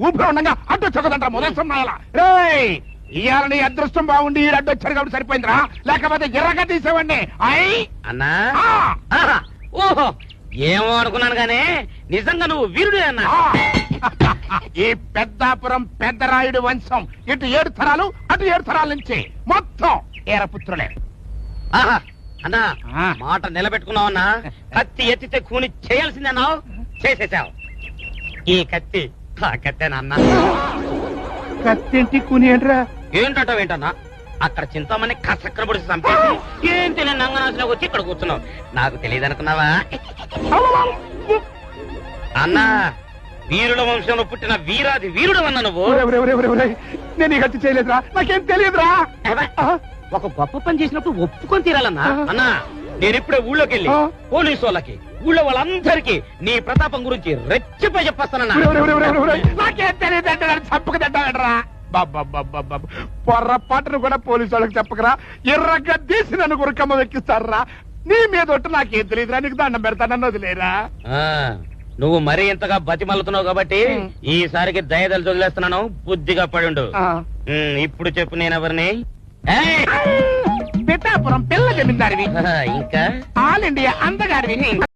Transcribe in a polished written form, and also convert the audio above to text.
ఊపిరి ఉండగా అడ్డొచ్చదంట మొదటి రేయ్ ఇవాళ నీ అదృష్టం బాగుండి ఈ అడ్డొచ్చారు కాబట్టి సరిపోయిందిరా, లేకపోతే ఎర్రగా తీసేవాడిని. అన్నా ఓహో ఏమో అనుకున్నాను గానీ నిజంగా నువ్వు వీరుడే అన్నా. ఈ పెద్దాపురం పెద్దరాయుడు వంశం ఇటు 7 తరాలు అటు 7 తరాల నుంచి మొత్తం ఏరపుత్రులే. అన్నా మాట నిలబెట్టుకున్నావన్నా. కత్తి ఎత్తితే కూని చేయాల్సిందన్నావు, చేసేసావు. ఈ కత్తి ఆ కత్తేనన్నా. కత్తేంటి కూని ఏంట్రా? ఏంటంటావేంటన్నా, అక్కడ చింతామని కసక్కర పొడిచి చంపేసి ఏం తెలియని నంగనాశలోకి వచ్చి ఇక్కడ కూర్చున్నావు. నాకు తెలియదు అనుకున్నావా? అన్నా వీరుల వంశంలో పుట్టిన వీరాది వీరుడు అన్న నువ్వు. నేను ఈ హత్య చేయలేదురా, నాకేం తెలియదురా. ఒక గొప్ప పని చేసినప్పుడు ఒప్పుకొని తీరాలన్నా. అన్నా నేను ఇప్పుడే ఊళ్ళోకి వెళ్ళి పోలీసు వాళ్ళకి ఊళ్ళో వాళ్ళందరికీ నీ ప్రతాపం గురించి రెచ్చిపోయి చెప్పేస్తానన్నా. నాకేం తెలియదు అంటే చంపక తింటాడరా. పొర్రపాటును కూడా పోలీసు వాళ్ళకి చెప్పకరా, ఎర్రగా తీసి నన్ను గురకమ్మ ఎక్కిస్తారా. నీ మీద ఒట్టు నాకేం తెలియదురా, నీకు దండం పెడతానని వదిలేరా. నువ్వు మరీ ఇంతగా బతిమలుతున్నావు కాబట్టి ఈసారికి దయదలు వదిలేస్తున్నాను, బుద్ధిగా పడుండు. ఇప్పుడు చెప్పు నేనెవరిని? పిఠాపురం పిల్ల జమీందారివి, ఇంకా ఆల్ ఇండియా అందగారివి.